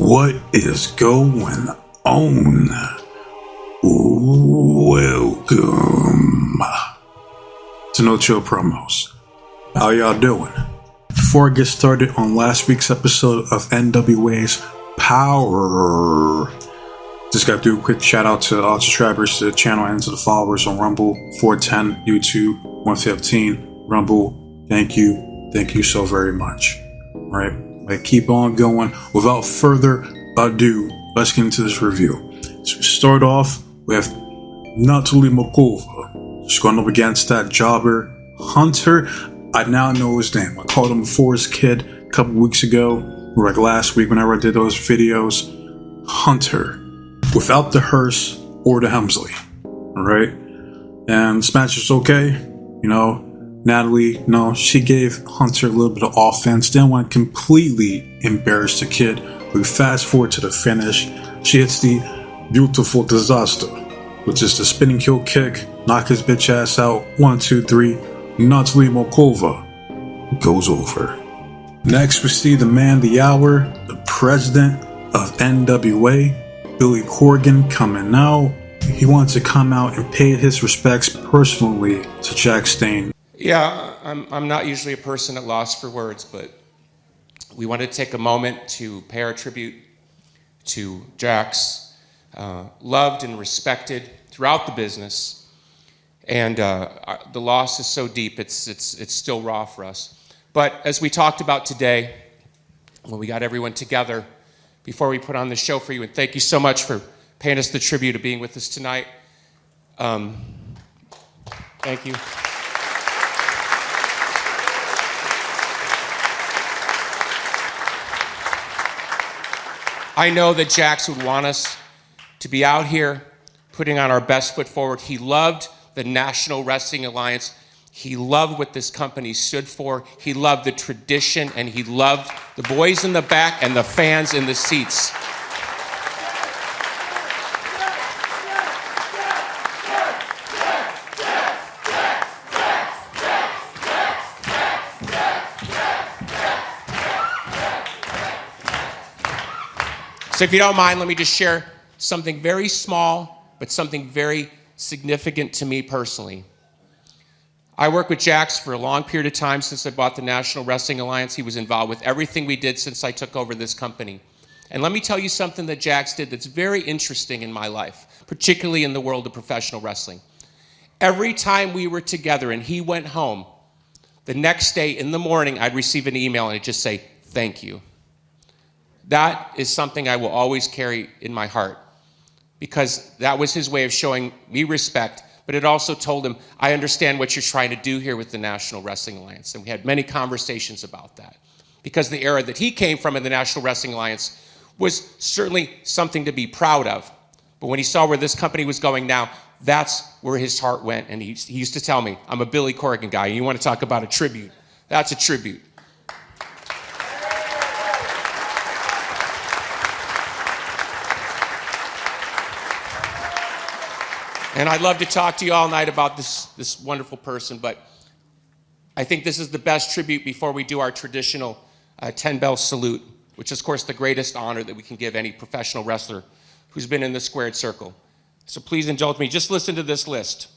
What is going on? Welcome to No Chill Promos. How y'all doing? Before I get started on last week's episode of NWA's PoweRRRRR, just got to do a quick shout out to all subscribers to the channel and to the followers on Rumble, 410, YouTube, 115, Rumble. Thank you so very much. All right, I keep on going. Without further ado, let's get into this review. So we start off with Natalie Makova. She's going up against that jobber Hunter. I now know his name. I called him before his kid a couple weeks ago, or like last week whenever I did those videos. Hunter, without the hearse or the Hemsley. Alright? And this match is okay. You know, Natalie, she gave Hunter a little bit of offense. Didn't want to completely embarrass the kid. We fast forward to the finish. She hits the beautiful disaster, which is the spinning kill kick, knock his bitch ass out. 1, 2, 3. Natalie Makova goes over. Next, we see the man of the hour, the president of NWA, Billy Corgan, coming out. He wants to come out and pay his respects personally to Jax Dane. Yeah, I'm not usually a person at loss for words, but we wanted to take a moment to pay our tribute to Jax, loved and respected throughout the business. And the loss is so deep, it's still raw for us. But as we talked about today, when we got everyone together before we put on the show for you, and thank you so much for paying us the tribute of being with us tonight. Thank you. I know that Jax would want us to be out here putting on our best foot forward. He loved the National Wrestling Alliance. He loved what this company stood for. He loved the tradition, and he loved the boys in the back and the fans in the seats. So if you don't mind, let me just share something very small, but something very significant to me personally. I worked with Jax for a long period of time since I bought the National Wrestling Alliance. He was involved with everything we did since I took over this company. And let me tell you something that Jax did that's very interesting in my life, particularly in the world of professional wrestling. Every time we were together and he went home, the next day in the morning, I'd receive an email and it'd just say, "Thank you." That is something I will always carry in my heart, because that was his way of showing me respect, but it also told him, I understand what you're trying to do here with the National Wrestling Alliance. And we had many conversations about that, because the era that he came from in the National Wrestling Alliance was certainly something to be proud of. But when he saw where this company was going now, that's where his heart went. And he used to tell me, I'm a Billy Corgan guy, and you want to talk about a tribute? That's a tribute. And I'd love to talk to you all night about this wonderful person, but I think this is the best tribute before we do our traditional 10-bell salute, which is, of course, the greatest honor that we can give any professional wrestler who's been in the squared circle. So please indulge me. Just listen to this list.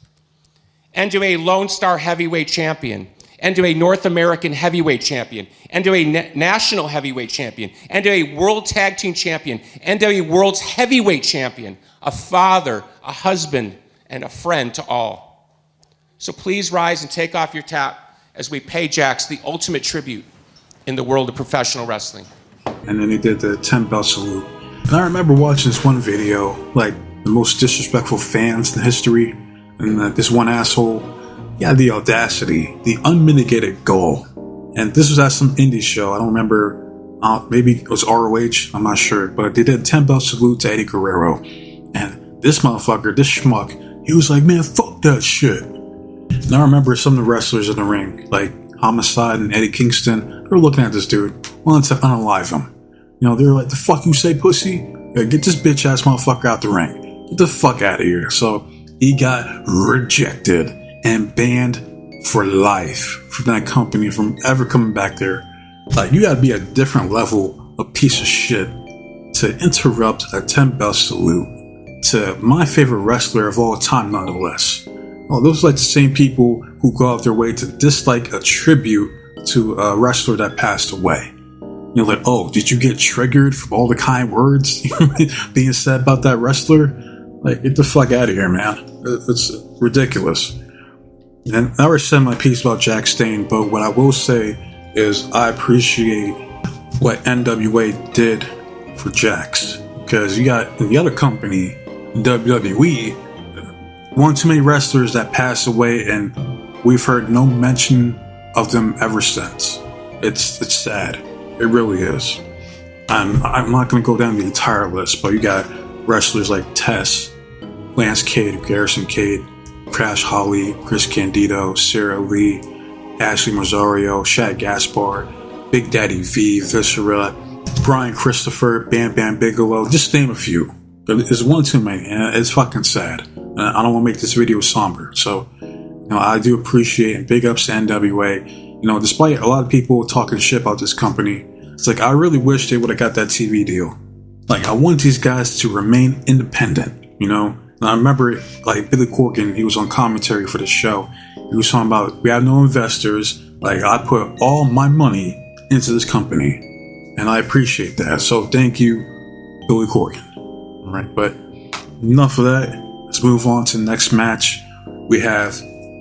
NWA Lone Star Heavyweight Champion, NWA North American Heavyweight Champion, NWA National Heavyweight Champion, NWA World Tag Team Champion, NWA World's Heavyweight Champion, a father, a husband, and a friend to all. So please rise and take off your tap as we pay Jax the ultimate tribute in the world of professional wrestling. And then he did the 10-bell salute. And I remember watching this one video, like the most disrespectful fans in history, and this one asshole, he had the audacity, the unmitigated gall. And this was at some indie show. I don't remember, maybe it was ROH, I'm not sure, but they did a 10-bell salute to Eddie Guerrero. And this motherfucker, this schmuck, he was like, man, fuck that shit. And I remember some of the wrestlers in the ring, like Homicide and Eddie Kingston, they were looking at this dude, wanting to unalive him. You know, they were like, the fuck you say, pussy? Yeah, get this bitch ass motherfucker out the ring. Get the fuck out of here. So he got rejected and banned for life from that company from ever coming back there. Like, you gotta be a different level of piece of shit to interrupt a 10-bell salute to my favorite wrestler of all time, nonetheless. Well, those are like the same people who go out their way to dislike a tribute to a wrestler that passed away. You're like, oh, did you get triggered from all the kind words being said about that wrestler? Like, get the fuck out of here, man. It's ridiculous. And I already said my piece about Jax Dane, but what I will say is I appreciate what NWA did for Jax. Because you got in the other company, WWE, one too many wrestlers that passed away, and we've heard no mention of them ever since. It's sad. It really is. I'm not going to go down the entire list, but you got wrestlers like Tess, Lance Cade, Garrison Cade, Crash Holly, Chris Candido, Sarah Lee, Ashley Mazzaro, Shad Gaspard, Big Daddy V, Viscera, Brian Christopher, Bam Bam Bigelow, just name a few. There's one too many, and it's fucking sad. I don't want to make this video somber, so I do appreciate and big ups to NWA. Despite a lot of people talking shit about this company, it's like I really wish they would have got that TV deal. Like, I want these guys to remain independent, And I remember, like, Billy Corgan, he was on commentary for the show. He was talking about, we have no investors. Like, I put all my money into this company, and I appreciate that. So thank you, Billy Corgan. All right, but enough of that. Let's move on to the next match. We have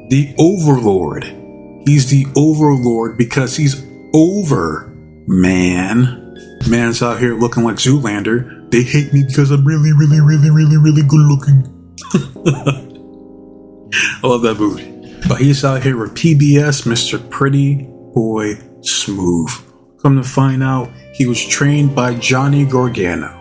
the Overlord. He's the Overlord because he's over, man. Man's out here looking like Zoolander. They hate me because I'm really, really, really, really, really good looking. I love that movie. But he's out here with PBS, Mr. Pretty Boy Smooth. Come to find out, he was trained by Johnny Gargano.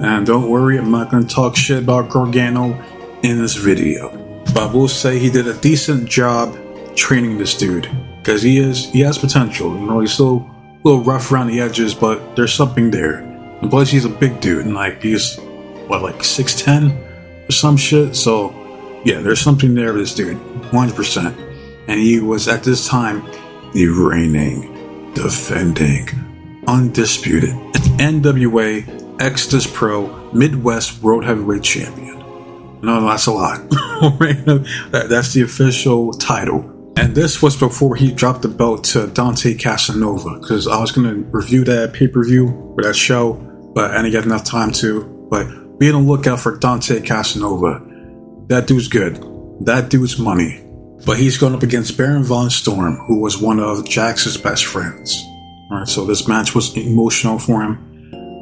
And don't worry, I'm not going to talk shit about Gargano in this video. But I will say he did a decent job training this dude. Because he has potential. He's still a little rough around the edges, but there's something there. And plus, he's a big dude. And he's, 6'10" or some shit? So, yeah, there's something there with this dude. 100%. And he was, at this time, the reigning, defending, undisputed NWA Exodus Pro Midwest World Heavyweight Champion. No, that's a lot. That's the official title. And this was before he dropped the belt to Dante Casanova, because I was going to review that pay-per-view for that show, but I didn't get enough time to. But be on the lookout for Dante Casanova. That dude's good. That dude's money. But he's going up against Baron Von Storm, who was one of Jax's best friends. Alright, so this match was emotional for him.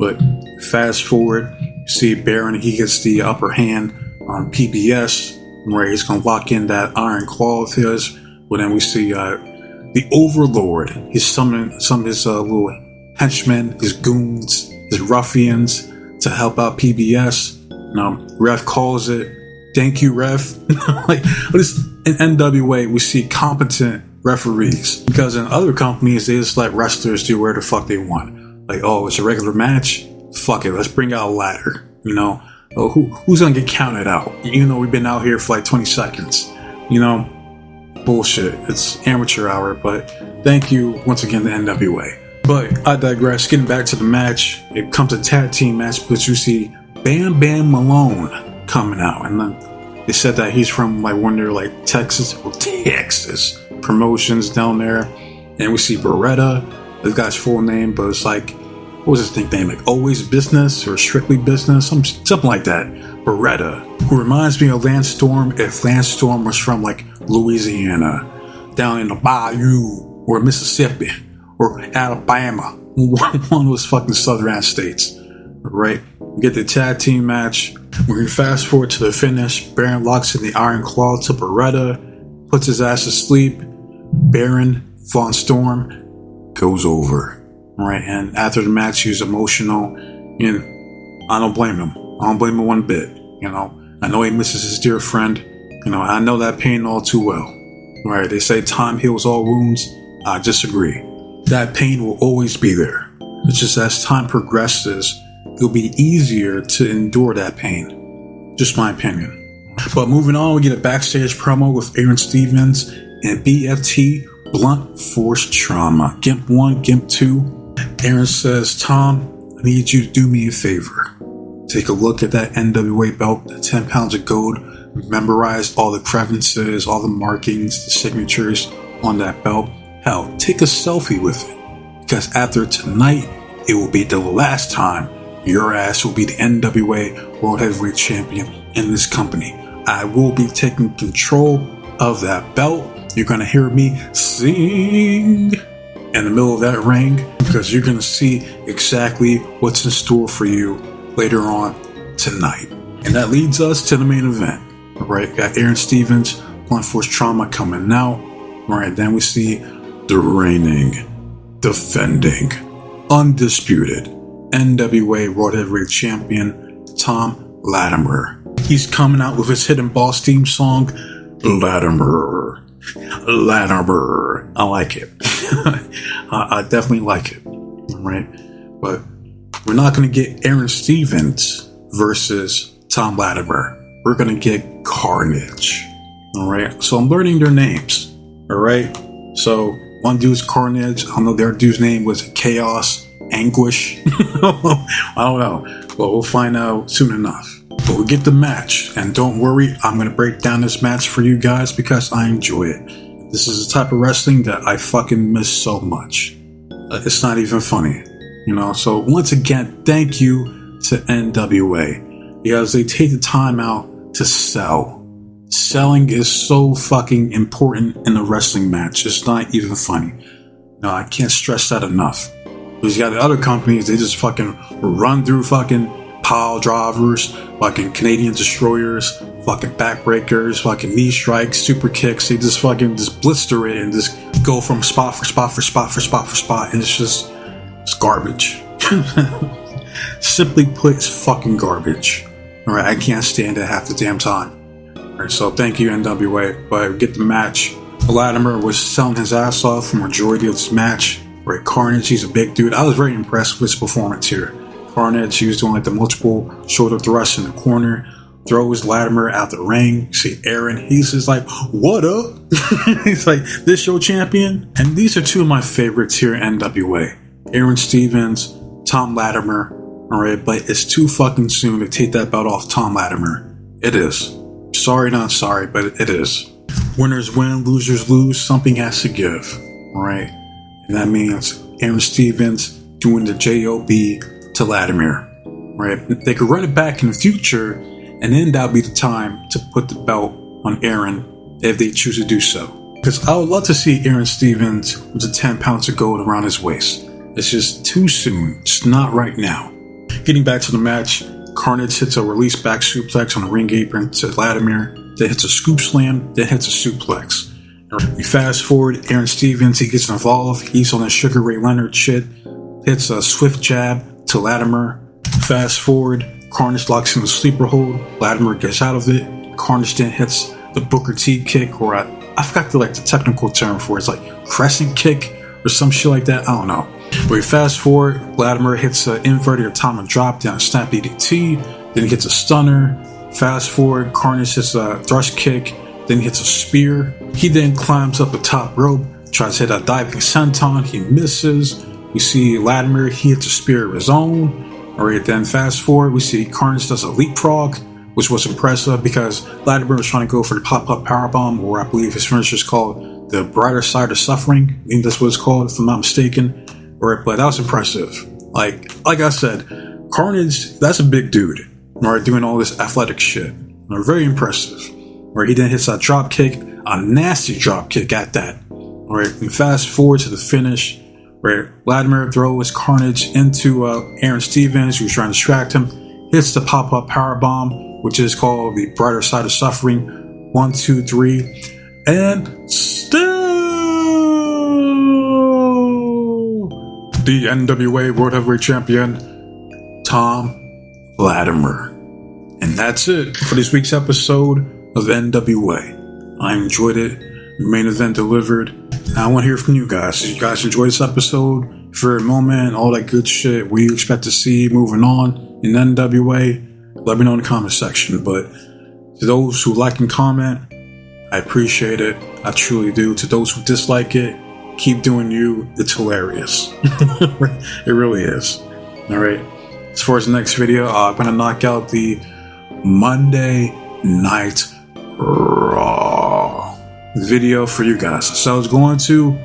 But fast forward, you see Baron, he gets the upper hand on PBS, where he's going to lock in that iron claw of his. But then we see the Overlord. He's summoning some of his little henchmen, his goons, his ruffians to help out PBS. Ref calls it, thank you, ref. In NWA, we see competent referees. Because in other companies, they just let wrestlers do whatever the fuck they want. It's a regular match? Fuck it, let's bring out a ladder. Who's gonna get counted out? We've been out here for 20 seconds. Bullshit. It's amateur hour, but thank you once again to NWA. But I digress. Getting back to the match, it comes a tag team match because you see Bam Bam Malone coming out, and then they said that he's from one of their Texas promotions down there, and we see Beretta. This guy's full name, but it's what was his nickname? Always Business or Strictly Business, something like that. Beretta, who reminds me of Lance Storm if Lance Storm was from Louisiana, down in the Bayou, or Mississippi, or Alabama, one of those fucking southern states. Right? We get the tag team match. We're gonna fast forward to the finish. Baron locks in the iron claw to Beretta, puts his ass to sleep. Baron Von Storm goes over. Right, and after the match, he was emotional, and I don't blame him. I don't blame him one bit. I know he misses his dear friend. I know that pain all too well. Right, they say time heals all wounds. I disagree. That pain will always be there. It's just as time progresses, it'll be easier to endure that pain. Just my opinion. But moving on, we get a backstage promo with Aaron Stevens and BFT Blunt Force Trauma. Gimp 1, Gimp 2. Aaron says, Tom, I need you to do me a favor. Take a look at that NWA belt, the 10 pounds of gold. Memorize all the crevices, all the markings, the signatures on that belt. Hell, take a selfie with it. Because after tonight, it will be the last time your ass will be the NWA World Heavyweight Champion in this company. I will be taking control of that belt. You're going to hear me sing in the middle of that ring, because you're going to see exactly what's in store for you later on tonight. And that leads us to the main event. All right, got Aaron Stevens, Blunt Force Trauma coming out. All right, then we see the reigning, defending, undisputed NWA World Heavyweight Champion, Tom Latimer. He's coming out with his Hidden Boss theme song, Latimer. Latimer. I like it. I definitely like it. All right, but we're not going to get Aaron Stevens versus Tom Latimer. We're going to get Carnage. All right, so I'm learning their names. All right, so one dude's Carnage. I know their dude's name was Chaos, Anguish. I don't know, but we'll find out soon enough. But we'll get the match, and don't worry, I'm going to break down this match for you guys because I enjoy it. This is the type of wrestling that I fucking miss so much. It's not even funny, you know. So once again, thank you to NWA, because they take the time out to sell. Selling is so fucking important in a wrestling match. It's not even funny. No, I can't stress that enough. Because you got the other companies, they just fucking run through fucking pile drivers, fucking Canadian destroyers, fucking backbreakers, fucking knee strikes, super kicks. They just fucking just blister it and just go from spot for spot for spot for spot for spot. And it's garbage. Simply put, it's fucking garbage. Alright, I can't stand it half the damn time. Alright, so thank you, NWA. But we get the match. Latimer was selling his ass off for the majority of this match. Right, Carnage, he's a big dude. I was very impressed with his performance here. Carnage, he was doing like the multiple shoulder thrusts in the corner, throws Latimer out the ring. See Aaron, he's just like, what up? He's like, this your champion? And these are two of my favorites here at NWA. Aaron Stevens, Tom Latimer. Alright, but it's too fucking soon to take that belt off Tom Latimer. It is. Sorry, not sorry, but it is. Winners win, losers lose. Something has to give. Alright? And that means Aaron Stevens doing the J.O.B. to Latimer. Right? They could run it back in the future, and then that'll be the time to put the belt on Aaron if they choose to do so. Because I would love to see Aaron Stevens with the 10 pounds of gold around his waist. It's just too soon. It's not right now. Getting back to the match, Carnage hits a release back suplex on the ring apron to Latimer. Then hits a scoop slam, then hits a suplex. We fast forward, Aaron Stevens, he gets involved. He's on the Sugar Ray Leonard shit. Hits a swift jab to Latimer. Fast forward, Carnage locks in the sleeper hold. Latimer gets out of it. Carnage then hits the Booker T kick, or I forgot the technical term for it. It's like crescent kick or some shit like that. I don't know. But we fast forward, Latimer hits an inverted atomic drop down snap DDT. Then he hits a stunner. Fast forward, Carnage hits a thrust kick. Then he hits a spear. He then climbs up the top rope, tries to hit a diving senton. He misses. We see Latimer, he hits a spear of his own. Alright, then fast forward, we see Carnage does a leapfrog, which was impressive because Latimer was trying to go for the pop-up powerbomb, or I believe his finisher is called the Brighter Side of Suffering. I think that's what it's called, if I'm not mistaken. Alright, but that was impressive. Like I said, Carnage, that's a big dude. Alright, doing all this athletic shit. Very impressive. Where he then hits a drop kick, a nasty drop kick at that. Alright, and fast forward to the finish, where Latimer throws Carnage into Aaron Stevens, who's trying to distract him, hits the pop-up powerbomb, which is called the Brighter Side of Suffering. 1, 2, 3, and still the NWA World Heavyweight Champion, Tom Latimer. And that's it for this week's episode of NWA. I enjoyed it. The main event delivered. I want to hear from you guys. Did you guys enjoy this episode? Favorite moment, all that good shit. What do you expect to see moving on in NWA? Let me know in the comment section. But to those who like and comment, I appreciate it. I truly do. To those who dislike it, keep doing you. It's hilarious. It really is. Alright. As far as the next video, I'm gonna knock out the Monday Night Raw video for you guys. So I was going to,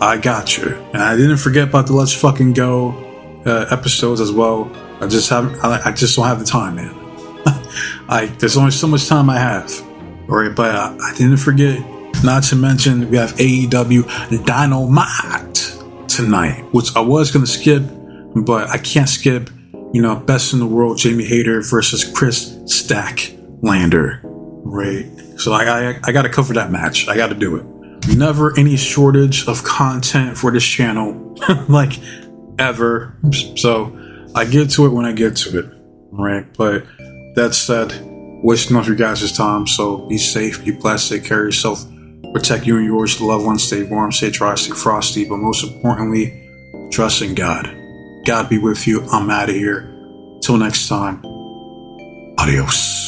I got you. And I didn't forget about the Let's Fucking Go episodes as well. I just don't have the time, man. There's only so much time I have. Alright, but I didn't forget, not to mention, we have AEW Dynamite tonight, which I was gonna skip, but I can't skip, Best in the World, Jamie Hayter versus Chris Stacklander, right? So I gotta cover that match. I gotta do it. Never any shortage of content for this channel, like, ever. So I get to it when I get to it, right? But that said, wasting off your guys' time, so be safe, be blessed, take care of yourself, protect you and yours, the loved ones, stay warm, stay dry, stay frosty, but most importantly, trust in God. God be with you. I'm out of here. Till next time. Adios.